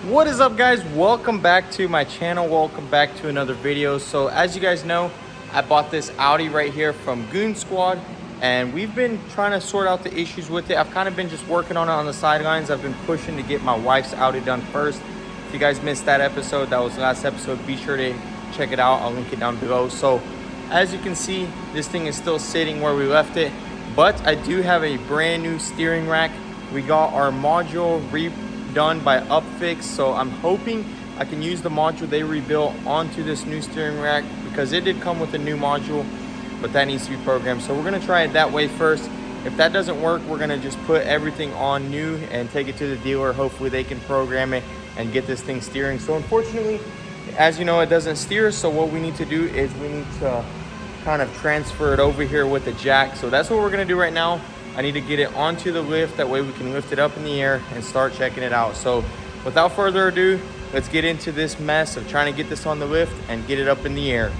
What is up, guys? Welcome back to my channel. Welcome back to another video. So as you guys know, I bought this Audi right here from Goon Squad, and we've been trying to sort out the issues with it. I've kind of been just working on it on the sidelines. I've been pushing to get my wife's Audi done first. If you guys missed that episode, that was the last episode, be sure to check it out. I'll link it down below. So as you can see, this thing is still sitting where we left it, but I do have a brand new steering rack. We got our module redone by Upfix, so I'm hoping I can use the module they rebuilt onto this new steering rack, because it did come with a new module, but that needs to be programmed. So we're gonna try it that way first. If that doesn't work, we're gonna just put everything on new and take it to the dealer. Hopefully they can program it and get this thing steering. So unfortunately, as you know, it doesn't steer, so what we need to do is we need to kind of transfer it over here with the jack. So that's what we're gonna do right now. I need to get it onto the lift, that way we can lift it up in the air and start checking it out. So without further ado, let's get into this mess of trying to get this on the lift and get it up in the air.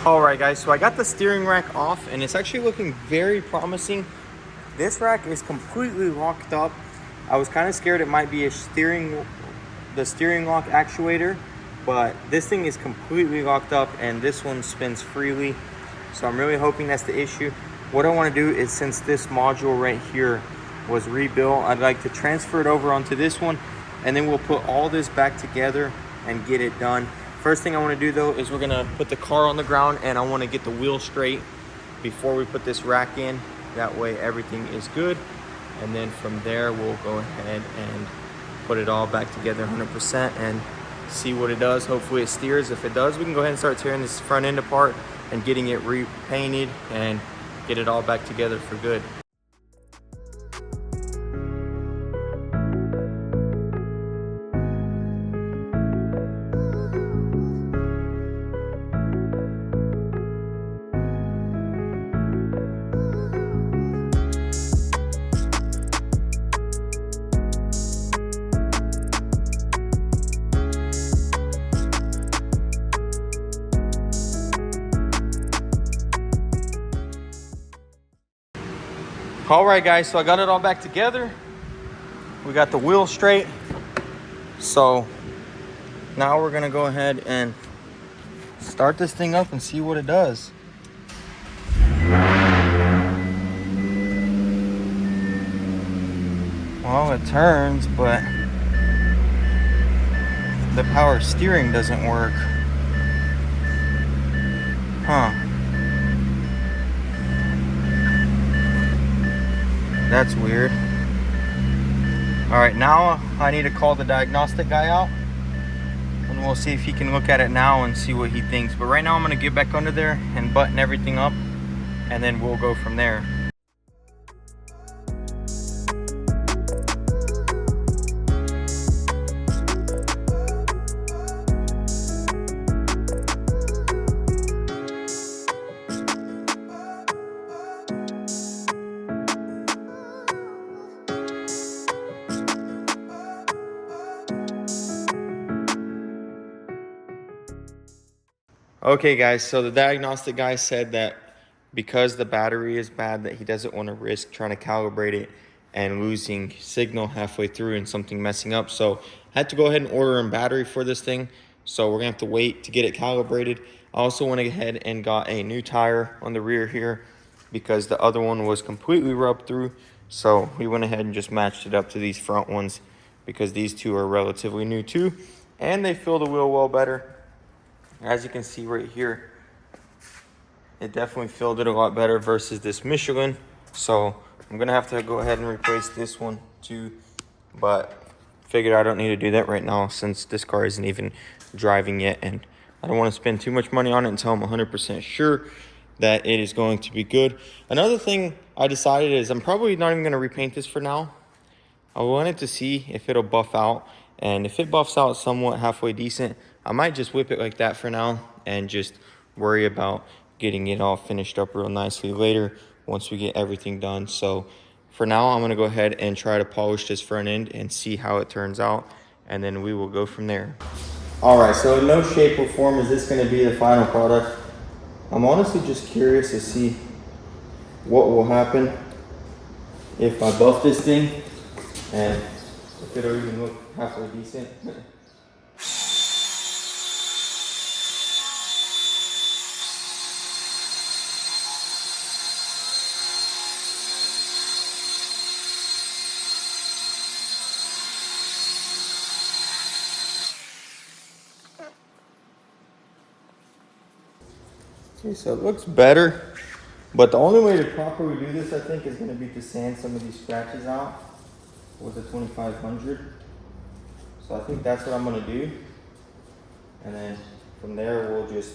All right, guys, so I got the steering rack off and it's actually looking very promising. This rack is completely locked up. I was kind of scared it might be the steering lock actuator, but this thing is completely locked up and this one spins freely. So I'm really hoping that's the issue. What I want to do is, since this module right here was rebuilt, I'd like to transfer it over onto this one, and then we'll put all this back together and get it done. First thing I want to do though is we're gonna put the car on the ground, and I want to get the wheel straight before we put this rack in. That way everything is good, and then from there we'll go ahead and put it all back together 100% and see what it does. Hopefully it steers. If it does, we can go ahead and start tearing this front end apart and getting it repainted and get it all back together for good. All right, guys, so I got it all back together. We got the wheel straight. So now we're gonna go ahead and start this thing up and see what it does. Well, it turns, but the power steering doesn't work. Huh. That's weird. All right, now I need to call the diagnostic guy out, and we'll see if he can look at it now and see what he thinks. But right now I'm gonna get back under there and button everything up, and then we'll go from there. Okay, guys, so the diagnostic guy said that because the battery is bad, that he doesn't want to risk trying to calibrate it and losing signal halfway through and something messing up. So I had to go ahead and order a battery for this thing. So we're gonna have to wait to get it calibrated. I also went ahead and got a new tire on the rear here because the other one was completely rubbed through. So we went ahead and just matched it up to these front ones because these two are relatively new too, and they feel the wheel well better. As you can see right here, it definitely filled it a lot better versus this Michelin. So I'm gonna have to go ahead and replace this one too, but figured I don't need to do that right now since this car isn't even driving yet, and I don't want to spend too much money on it until I'm 100% sure that it is going to be good. Another thing I decided is I'm probably not even gonna repaint this for now. I wanted to see if it'll buff out, and if it buffs out somewhat halfway decent, I might just whip it like that for now and just worry about getting it all finished up real nicely later once we get everything done. So for now, I'm gonna go ahead and try to polish this front end and see how it turns out, and then we will go from there. All right, so in no shape or form is this gonna be the final product. I'm honestly just curious to see what will happen if I buff this thing and if it'll even look halfway decent. Okay, so it looks better, but the only way to properly do this, I think, is going to be to sand some of these scratches out with a 2500. So I think that's what I'm going to do, and then from there we'll just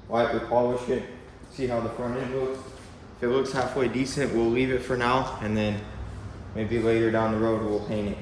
lightly polish it, see how the front end looks. If it looks halfway decent, we'll leave it for now, and then maybe later down the road we'll paint it.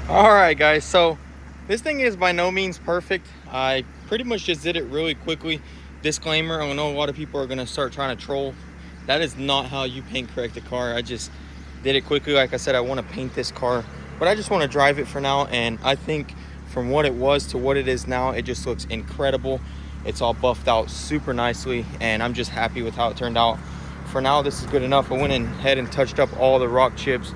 All right, guys, so this thing is by no means perfect. I pretty much just did it really quickly. Disclaimer, I know a lot of people are gonna start trying to troll. That is not how you paint correct a car. I just did it quickly. Like I said, I want to paint this car, but I just want to drive it for now, and I think from what it was to what it is now, it just looks incredible. It's all buffed out super nicely, and I'm just happy with how it turned out. For now, this is good enough. I went ahead and touched up all the rock chips.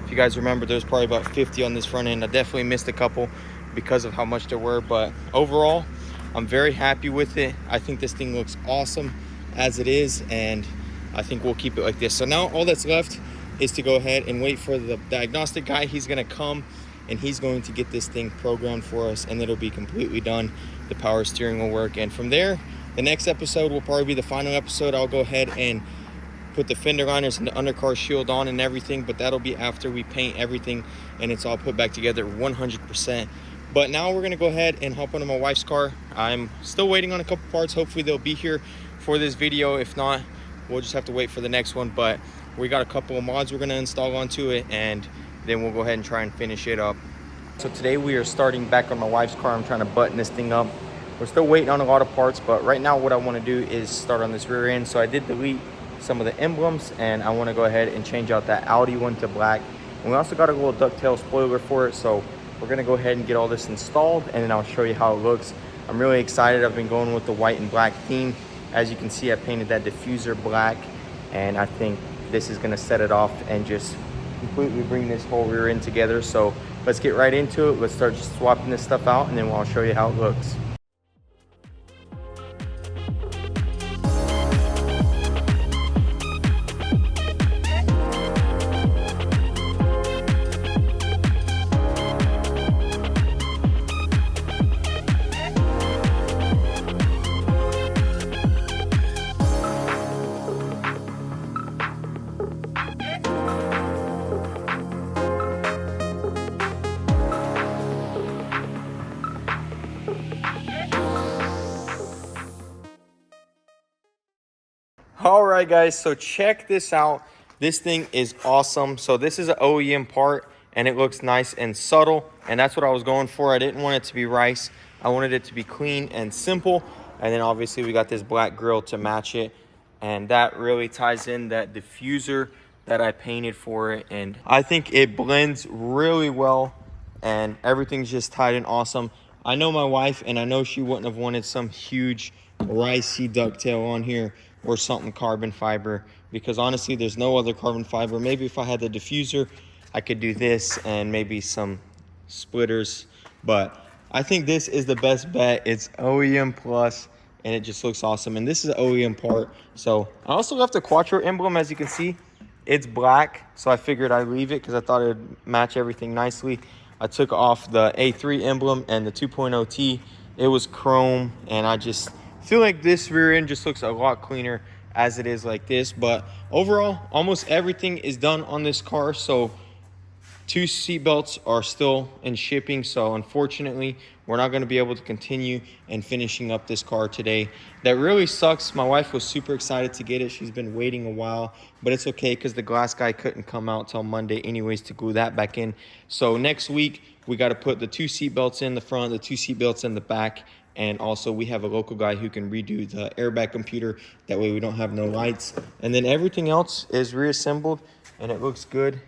If you guys remember, there's probably about 50 on this front end. I definitely missed a couple because of how much there were, but overall, I'm very happy with it. I think this thing looks awesome as it is, and I think we'll keep it like this. So now all that's left is to go ahead and wait for the diagnostic guy. He's gonna come and he's going to get this thing programmed for us, and it'll be completely done. The power steering will work, and from there, the next episode will probably be the final episode. I'll go ahead and put the fender liners and the undercar shield on and everything, but that'll be after we paint everything and it's all put back together 100%. But now we're gonna go ahead and hop onto my wife's car. I'm still waiting on a couple parts. Hopefully they'll be here for this video. If not, we'll just have to wait for the next one. But we got a couple of mods we're gonna install onto it, and then we'll go ahead and try and finish it up. So today we are starting back on my wife's car. I'm trying to button this thing up. We're still waiting on a lot of parts, but right now what I want to do is start on this rear end. So I did delete some of the emblems, and I want to go ahead and change out that Audi one to black. And we also got a little ducktail spoiler for it, so we're going to go ahead and get all this installed, and then I'll show you how it looks. I'm really excited. I've been going with the white and black theme. As you can see, I painted that diffuser black, and I think this is going to set it off and just completely bring this whole rear end together. So let's get right into it. Let's start swapping this stuff out, and then I'll show you how it looks. All right, guys, so check this out. This thing is awesome. So this is an OEM part, and it looks nice and subtle, and that's what I was going for. I didn't want it to be rice. I wanted it to be clean and simple. And then obviously we got this black grille to match it, and that really ties in that diffuser that I painted for it. And I think it blends really well, and everything's just tied in awesome. I know my wife, and I know she wouldn't have wanted some huge ricey ducktail on here or something carbon fiber, because honestly there's no other carbon fiber. Maybe if I had the diffuser I could do this and maybe some splitters, but I think this is the best bet. It's OEM plus, and it just looks awesome. And this is an OEM part. So I also left the Quattro emblem. As you can see, it's black, so I figured I'd leave it because I thought it would match everything nicely. I took off the A3 emblem and the 2.0T. It was chrome, and I just feel like this rear end just looks a lot cleaner as it is like this. But overall, almost everything is done on this car. So 2 seat belts are still in shipping, so unfortunately we're not going to be able to continue and finishing up this car today. That really sucks. My wife was super excited to get it. She's been waiting a while, but it's okay because the glass guy couldn't come out till Monday anyways to glue that back in. So next week we got to put the 2 seat belts in the front, the 2 seat belts in the back, and also we have a local guy who can redo the airbag computer. That way we don't have no lights, and then everything else is reassembled and it looks good.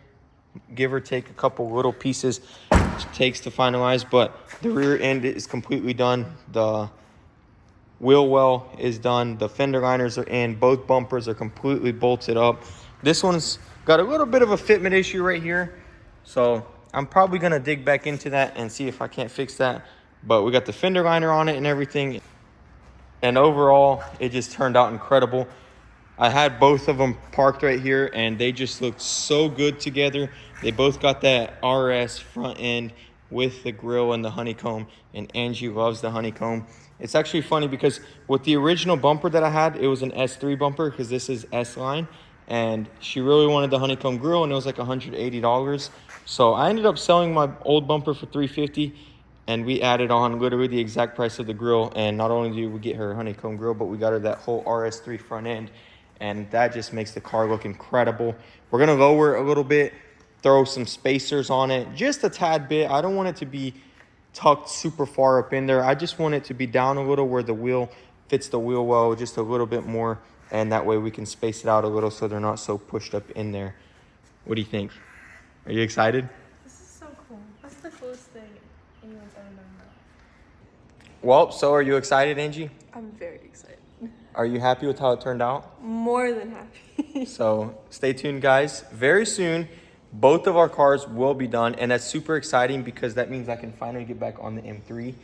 Give or take a couple little pieces it takes to finalize, but the rear end is completely done. The wheel well is done. The fender liners are in. Both bumpers are completely bolted up. This one's got a little bit of a fitment issue right here, so I'm probably gonna dig back into that and see if I can't fix that. But we got the fender liner on it and everything, and overall it just turned out incredible. I had both of them parked right here, and they just looked so good together. They both got that RS front end with the grille and the honeycomb, and Angie loves the honeycomb. It's actually funny because with the original bumper that I had, it was an S3 bumper because this is S-line, and she really wanted the honeycomb grille, and it was like $180. So I ended up selling my old bumper for $350, and we added on literally the exact price of the grille. And not only did we get her honeycomb grille, but we got her that whole RS3 front end, and that just makes the car look incredible. We're gonna lower it a little bit, throw some spacers on it, just a tad bit. I don't want it to be tucked super far up in there. I just want it to be down a little where the wheel fits the wheel well, just a little bit more, and that way we can space it out a little so they're not so pushed up in there. What do you think? Are you excited? This is so cool. That's the coolest thing anyone's ever done in my life. Well, so are you excited, Angie? I'm very excited. Are you happy with how it turned out? More than happy. So stay tuned, guys. Very soon, both of our cars will be done, and that's super exciting because that means I can finally get back on the M3.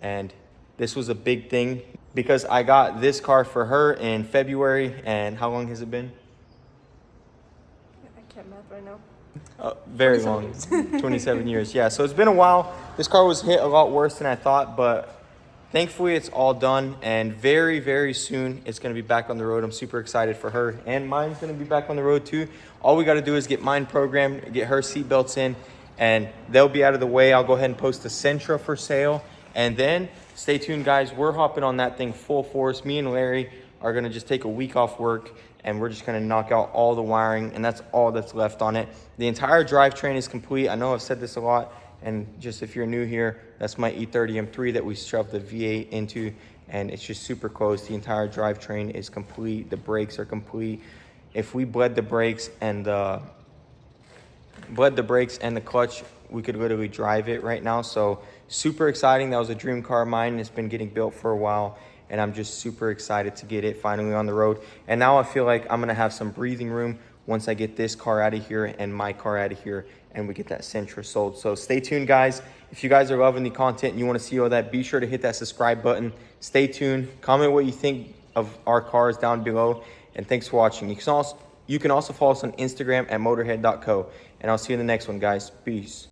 And this was a big thing because I got this car for her in February. And how long has it been? I can't math right now. Very long. 27 years. Yeah, so it's been a while. This car was hit a lot worse than I thought, but thankfully it's all done, and very, very soon it's going to be back on the road. I'm super excited for her, and mine's going to be back on the road too. All we got to do is get mine programmed, get her seat belts in, and they'll be out of the way. I'll go ahead and post the Sentra for sale, and then stay tuned, guys. We're hopping on that thing full force. Me and Larry are going to just take a week off work, and we're just going to knock out all the wiring, and that's all that's left on it. The entire drivetrain is complete. I know I've said this a lot. And just if you're new here, that's my E30 M3 that we shoved the V8 into, and it's just super close. The entire drivetrain is complete. The brakes are complete. If we bled the brakes and the clutch, we could literally drive it right now. So super exciting. That was a dream car of mine. It's been getting built for a while, and I'm just super excited to get it finally on the road. And now I feel like I'm gonna have some breathing room once I get this car out of here and my car out of here, and we get that Sentra sold. So stay tuned, guys. If you guys are loving the content and you want to see all that, be sure to hit that subscribe button. Stay tuned. Comment what you think of our cars down below, and thanks for watching. You can also follow us on Instagram at motorhead.co, and I'll see you in the next one, guys. Peace.